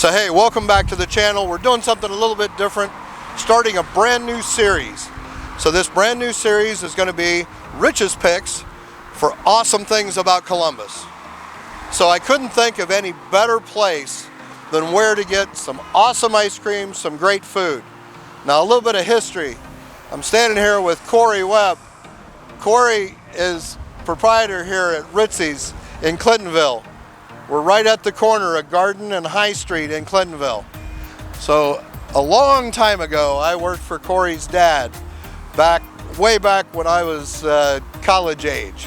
So hey, welcome back to the channel. We're doing something a little bit different, starting a brand new series. So this brand new series is going to be Rich's picks for awesome things about Columbus. So I couldn't think of any better place than where to get some awesome ice cream, some great food. Now a little bit of history. I'm standing here with Corey Webb. Corey is proprietor here at Ritzy's in Clintonville. We're right at the corner of Garden and High Street in Clintonville. So a long time ago, I worked for Corey's dad, way back when I was college age.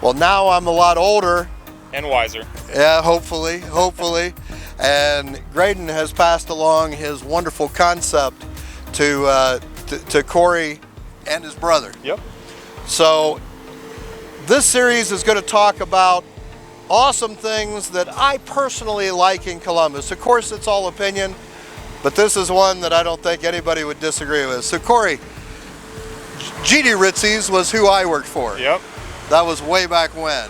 Well, now I'm a lot older. And wiser. Yeah, hopefully. And Graydon has passed along his wonderful concept to Corey and his brother. Yep. So this series is going to talk about awesome things that I personally like in Columbus. Of course, it's all opinion, but this is one that I don't think anybody would disagree with. So Corey, G.D. Ritzy's was who I worked for. Yep. That was way back when.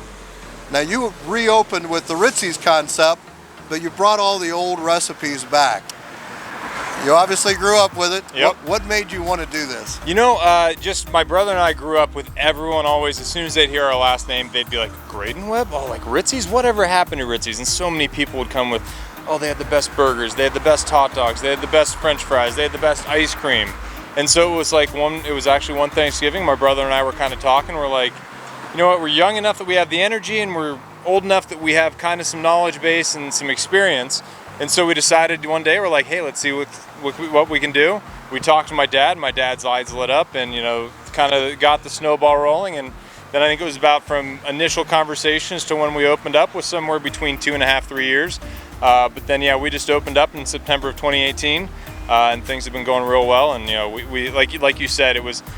Now you reopened with the Ritzy's concept, but you brought all the old recipes back. You obviously grew up with it. Yep. What made you want to do this? You know, just my brother and I grew up with everyone always, as soon as they'd hear our last name, they'd be like, Graydon Webb? Oh, like Ritzy's? Whatever happened to Ritzy's? And so many people would come with, oh, they had the best burgers, they had the best hot dogs, they had the best French fries, they had the best ice cream. And so it was like it was actually one Thanksgiving, my brother and I were kind of talking, we're like, you know what, we're young enough that we have the energy and we're old enough that we have kind of some knowledge base and some experience. And so we decided one day, we're like, hey, let's see what we can do. We talked to my dad's eyes lit up and, you know, kind of got the snowball rolling. And then I think it was about from initial conversations to when we opened up was somewhere between 2.5, 3 years. But then, yeah, we just opened up in September of 2018 and things have been going real well. And, you know, we like you said,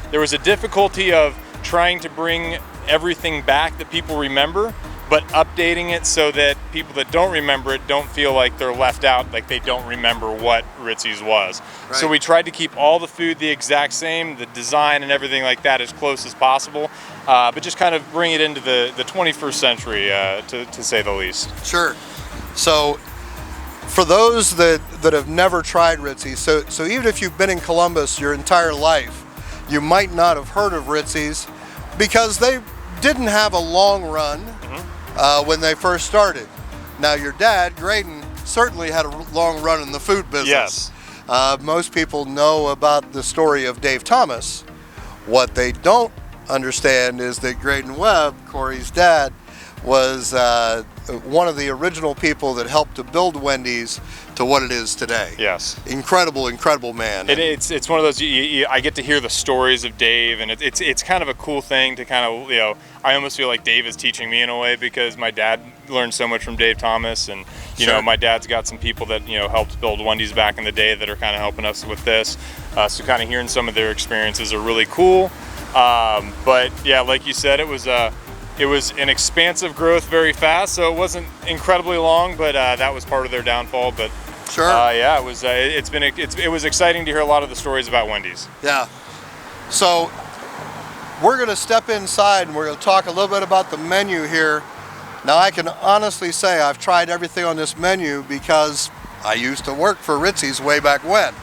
there was a difficulty of trying to bring everything back that people remember, but updating it so that people that don't remember it don't feel like they're left out, like they don't remember what Ritzy's was. Right. So we tried to keep all the food the exact same, the design and everything like that as close as possible, but just kind of bring it into the 21st century, to say the least. Sure. So for those that have never tried Ritzy's, so even if you've been in Columbus your entire life, you might not have heard of Ritzy's because they didn't have a long run when they first started. Now your dad, Graydon, certainly had a long run in the food business. Yes. Most people know about the story of Dave Thomas. What they don't understand is that Graydon Webb, Corey's dad, was one of the original people that helped to build Wendy's to what it is today. Yes. Incredible man. It's one of those, I get to hear the stories of Dave, and it's kind of a cool thing to kind of, you know, I almost feel like Dave is teaching me in a way because my dad learned so much from Dave Thomas, and you know, my dad's got some people that, you know, helped build Wendy's back in the day that are kind of helping us with this. So kind of hearing some of their experiences are really cool. But yeah, like you said, it was an expansive growth very fast, so it wasn't incredibly long, but that was part of their downfall. But sure, yeah, it was exciting to hear a lot of the stories about Wendy's. Yeah. So we're going to step inside and we're going to talk a little bit about the menu here. Now I can honestly say I've tried everything on this menu because I used to work for Ritzy's way back when.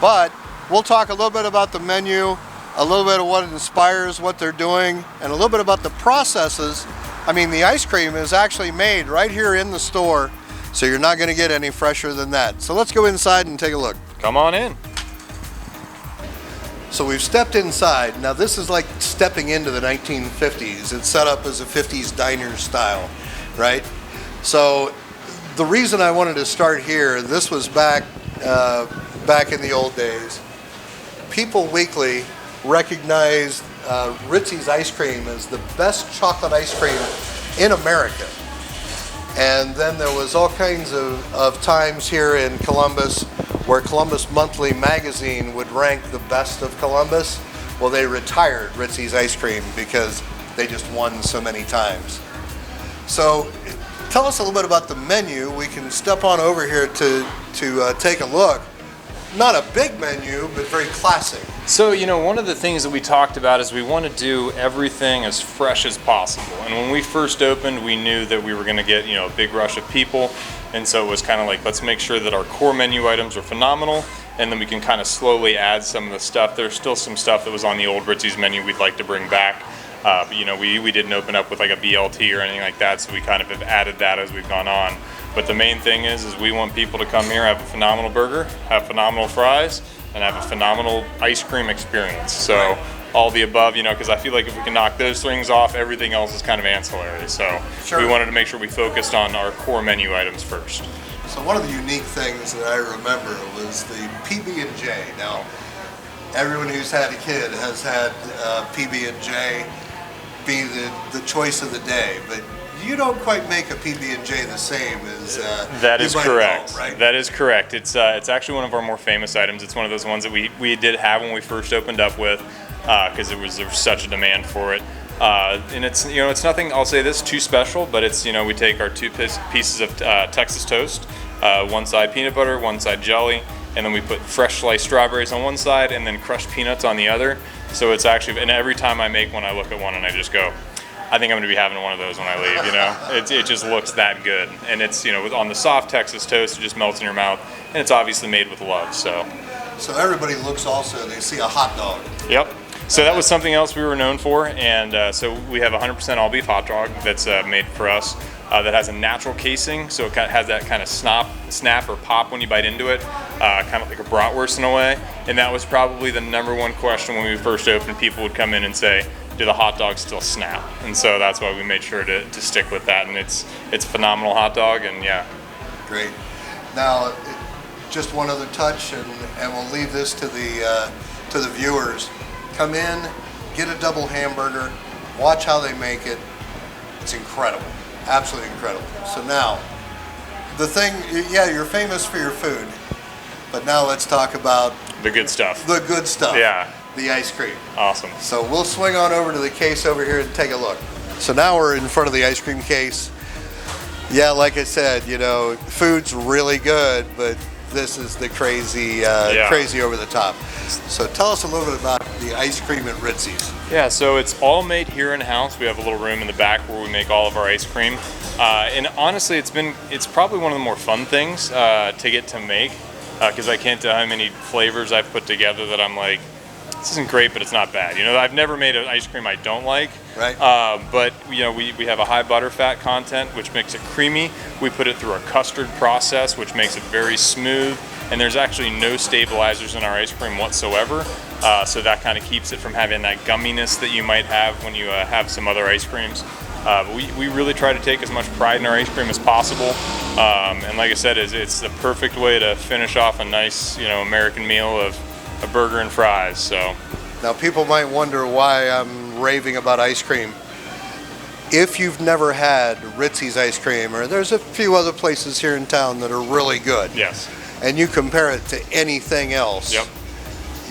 But we'll talk a little bit about the menu, a little bit of what inspires what they're doing, and a little bit about the processes. I mean, the ice cream is actually made right here in the store, so you're not going to get any fresher than that. So let's go inside and take a look. Come on in. So we've stepped inside. Now this is like stepping into the 1950s. It's set up as a 50s diner style, right? So the reason I wanted to start here, this was back in the old days. People Weekly recognized Ritzy's ice cream as the best chocolate ice cream in America. And then there was all kinds of times here in Columbus where Columbus Monthly magazine would rank the best of Columbus. Well, they retired Ritzy's ice cream because they just won so many times. So tell us a little bit about the menu. We can step on over here to take a look. Not a big menu, but very classic. So, you know, one of the things that we talked about is we want to do everything as fresh as possible. And when we first opened, we knew that we were going to get, you know, a big rush of people. And so it was kind of like, let's make sure that our core menu items are phenomenal, and then we can kind of slowly add some of the stuff. There's still some stuff that was on the old Ritzy's menu we'd like to bring back. But, you know, we didn't open up with like a BLT or anything like that, so we kind of have added that as we've gone on. But the main thing is we want people to come here, have a phenomenal burger, have phenomenal fries, and have a phenomenal ice cream experience. So all the above, you know, because I feel like if we can knock those things off, everything else is kind of ancillary. So we wanted to make sure we focused on our core menu items first. So one of the unique things that I remember was the PB&J. Now, everyone who's had a kid has had PB&J be the choice of the day, but you don't quite make a PB&J the same as that is correct. Know, right? That is correct. It's actually one of our more famous items. It's one of those ones that we did have when we first opened up with, because there was such a demand for it. And it's, you know, it's nothing, I'll say this, too special, but it's, you know, we take our two pieces of Texas toast, one side peanut butter, one side jelly, and then we put fresh sliced strawberries on one side and then crushed peanuts on the other. So it's actually, and every time I make one, I look at one and I just go, I think I'm going to be having one of those when I leave, you know. It just looks that good. And it's, you know, on the soft Texas toast, it just melts in your mouth. And it's obviously made with love, so. So everybody looks also, they see a hot dog. Yep. So that was something else we were known for. And so we have 100% all beef hot dog that's made for us that has a natural casing. So it has that kind of snap or pop when you bite into it, kind of like a bratwurst in a way. And that was probably the #1 question when we first opened. People would come in and say, do the hot dogs still snap? And so that's why we made sure to stick with that, and it's a phenomenal hot dog, and yeah. Great. Now, just one other touch, and we'll leave this to the viewers. Come in, get a double hamburger, watch how they make it. It's incredible, absolutely incredible. So now, the thing, yeah, you're famous for your food, but now let's talk about the good stuff. The good stuff. Yeah. The ice cream. Awesome. So we'll swing on over to the case over here and take a look. So now we're in front of the ice cream case. Yeah, like I said, you know, food's really good, but this is the crazy, crazy over the top. So tell us a little bit about the ice cream at Ritzy's. Yeah, so it's all made here in-house. We have a little room in the back where we make all of our ice cream. And honestly, it's probably one of the more fun things to get to make, because I can't tell how many flavors I've put together that I'm like, this isn't great, but it's not bad. You know, I've never made an ice cream I don't like. Right. But, you know, we have a high butterfat content, which makes it creamy. We put it through a custard process, which makes it very smooth. And there's actually no stabilizers in our ice cream whatsoever. So that kind of keeps it from having that gumminess that you might have when you have some other ice creams. But we really try to take as much pride in our ice cream as possible. And like I said, it's the perfect way to finish off a nice, you know, American meal of a burger and fries. So now people might wonder why I'm raving about ice cream. If you've never had Ritzy's ice cream, or there's a few other places here in town that are really good. Yes. And you compare it to anything else. Yep.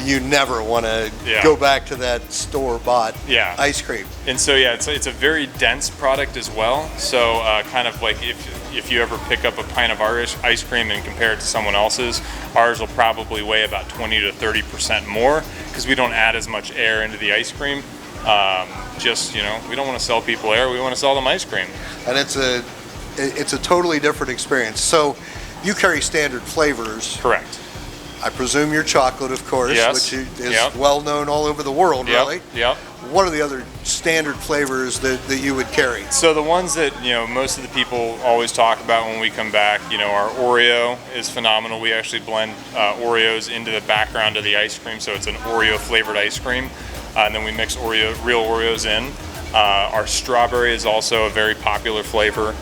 You never want to go back to that store-bought ice cream. And so yeah, it's a very dense product as well. So kind of like if you ever pick up a pint of our ice cream and compare it to someone else's, ours will probably weigh about 20 to 30% more, because we don't add as much air into the ice cream. Just, you know, we don't want to sell people air, we want to sell them ice cream. And it's a totally different experience. So you carry standard flavors. Correct. I presume your chocolate, of course, which is well known all over the world, really. Yep. What are the other standard flavors that you would carry? So the ones that, you know, most of the people always talk about when we come back, you know, our Oreo is phenomenal. We actually blend Oreos into the background of the ice cream, so it's an Oreo flavored ice cream. And then we mix real Oreos in. Our strawberry is also a very popular flavor.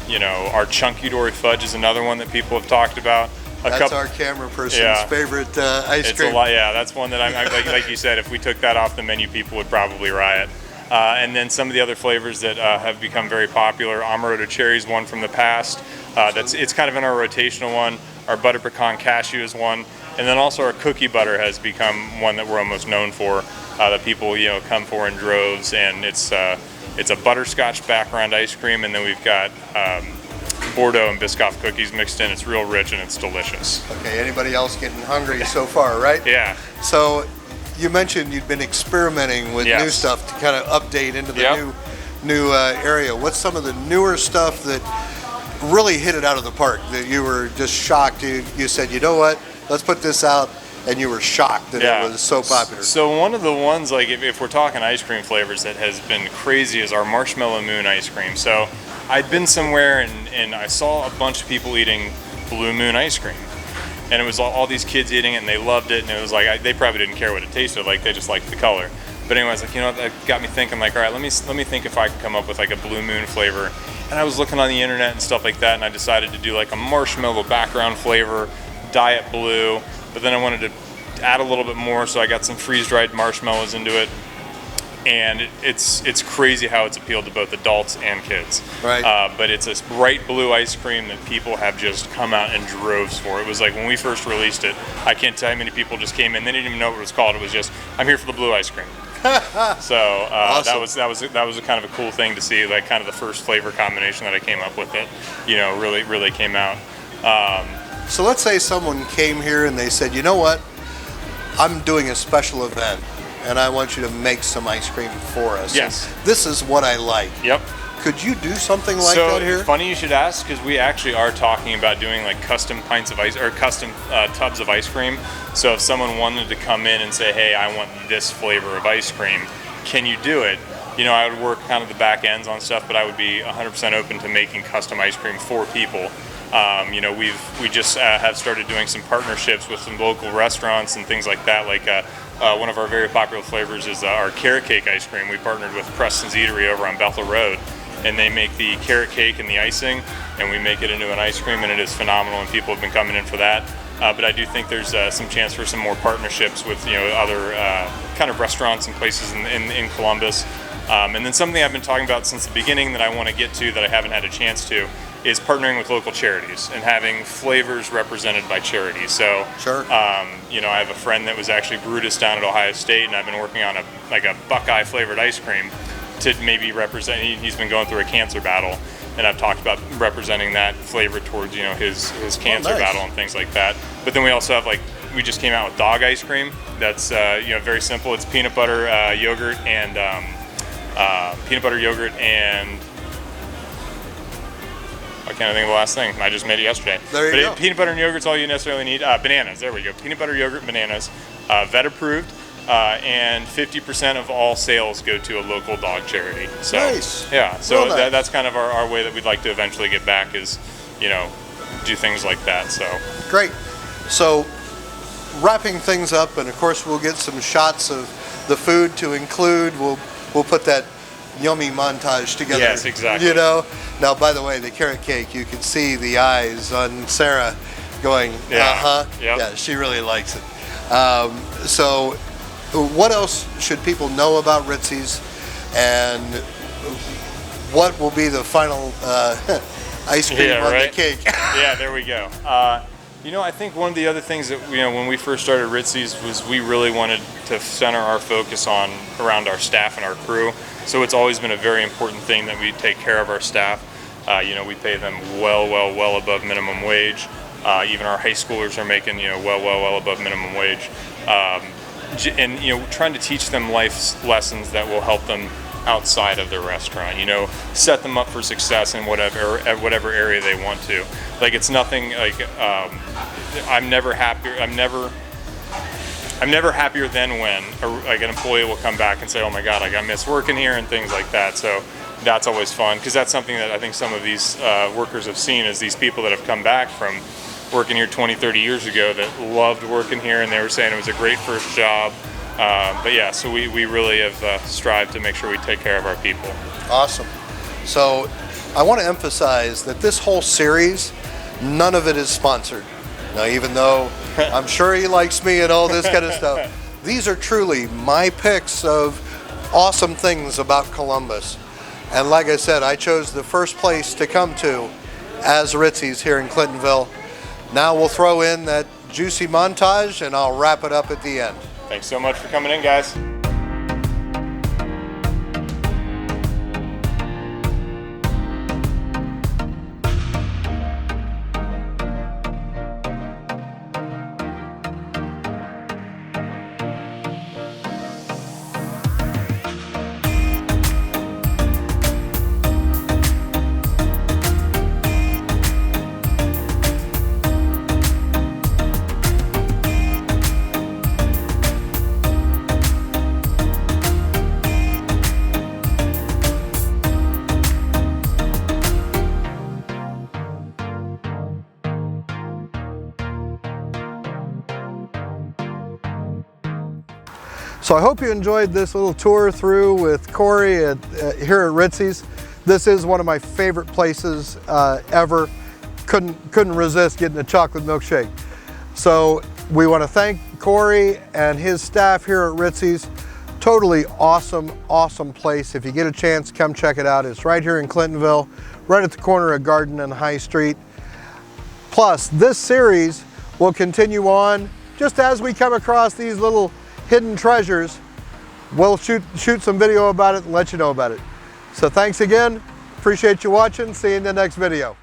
You know, our Chunky Dory Fudge is another one that people have talked about. That's our camera person's favorite ice cream. It's a lot, that's one that like you said, if we took that off the menu, people would probably riot. And then some of the other flavors that have become very popular, Amaretto Cherry is one from the past. It's kind of in our rotational one. Our Butter Pecan Cashew is one. And then also our Cookie Butter has become one that we're almost known for, that people, you know, come for in droves. And it's a butterscotch background ice cream, and then we've got Bordeaux and Biscoff cookies mixed in. It's real rich and it's delicious. Okay, anybody else getting hungry so far, right? Yeah. So you mentioned you'd been experimenting with new stuff to kind of update into the new area. What's some of the newer stuff that really hit it out of the park that you were just shocked? You said, you know what, let's put this out, and you were shocked that it was so popular. So one of the ones, like if we're talking ice cream flavors that has been crazy, is our Marshmallow Moon ice cream. So I'd been somewhere and I saw a bunch of people eating Blue Moon ice cream. And it was all these kids eating it, and they loved it, and it was like, they probably didn't care what it tasted like, they just liked the color. But anyway, I was like, you know what, that got me thinking, like, all right, let me think if I could come up with like a Blue Moon flavor. And I was looking on the internet and stuff like that, and I decided to do like a marshmallow background flavor, Diet Blue, but then I wanted to add a little bit more, so I got some freeze-dried marshmallows into it. And it's crazy how it's appealed to both adults and kids. Right. But it's a bright blue ice cream that people have just come out in droves for. It was like when we first released it, I can't tell you how many people just came in. They didn't even know what it was called. It was just, I'm here for the blue ice cream. So awesome. that was a kind of a cool thing to see, like kind of the first flavor combination that I came up with that, you know, really came out. So let's say someone came here and they said, you know what, I'm doing a special event and I want you to make some ice cream for us. Yes. And this is what I like. Yep. Could you do something like that here? Funny you should ask, because we actually are talking about doing like custom pints of ice or custom tubs of ice cream. So if someone wanted to come in and say, hey, I want this flavor of ice cream, can you do it? You know, I would work kind of the back ends on stuff, but I would be 100% open to making custom ice cream for people. You know, we just have started doing some partnerships with some local restaurants and things like that. Like one of our very popular flavors is our carrot cake ice cream. We partnered with Preston's Eatery over on Bethel Road, and they make the carrot cake and the icing, and we make it into an ice cream, and it is phenomenal, and people have been coming in for that. But I do think there's some chance for some more partnerships with, you know, other kind of restaurants and places in Columbus. And then something I've been talking about since the beginning that I want to get to that I haven't had a chance to is partnering with local charities and having flavors represented by charities. So, sure. You know, I have a friend that was actually Brutus down at Ohio State, and I've been working on a Buckeye flavored ice cream to maybe represent. He's been going through a cancer battle, and I've talked about representing that flavor towards, you know, his cancer battle and things like that. But then we also have, like, we just came out with dog ice cream. That's you know, very simple. It's peanut butter, yogurt, and I can't think of the last thing. I just made it yesterday. There you go. Peanut butter and yogurt's all you necessarily need. Bananas, there we go. Peanut butter, yogurt, and bananas. Vet approved. And 50% of all sales go to a local dog charity. So, nice. Yeah, so nice. That's kind of our way that we'd like to eventually get back is, you know, do things like that. So great. So wrapping things up, and of course we'll get some shots of the food to include. We'll put that yummy montage together. Yes, exactly. You know. Now, by the way, the carrot cake, you can see the eyes on Sarah going, Yep. Yeah, she really likes it. So what else should people know about Ritzy's, and what will be the final ice cream on the cake? Yeah, there we go. You know, I think one of the other things that, you know, when we first started Ritzy's was we really wanted to center our focus around our staff and our crew. So it's always been a very important thing that we take care of our staff. You know, we pay them well above minimum wage. Even our high schoolers are making, you know, well above minimum wage. And, you know, trying to teach them life's lessons that will help them outside of their restaurant, you know, set them up for success in whatever area they want to. Like, it's nothing like I'm never happier than when an employee will come back and say, oh my god, like, I miss working here and things like that. So that's always fun, because that's something that I think some of these workers have seen, is these people that have come back from working here 20-30 years ago that loved working here, and they were saying it was a great first job. But yeah, so we really have strived to make sure we take care of our people. Awesome. So I want to emphasize that this whole series, none of it is sponsored. Now, even though I'm sure he likes me and all this kind of stuff, these are truly my picks of awesome things about Columbus. And like I said, I chose the first place to come to as Ritzy's here in Clintonville. Now we'll throw in that juicy montage, and I'll wrap it up at the end. Thanks so much for coming in, guys. So I hope you enjoyed this little tour through with Corey here at Ritzy's. This is one of my favorite places ever. Couldn't resist getting a chocolate milkshake. So we want to thank Corey and his staff here at Ritzy's. Totally awesome place. If you get a chance, come check it out. It's right here in Clintonville, right at the corner of Garden and High Street. Plus, this series will continue on just as we come across these little hidden treasures. We'll shoot some video about it and let you know about it. So thanks again. Appreciate you watching. See you in the next video.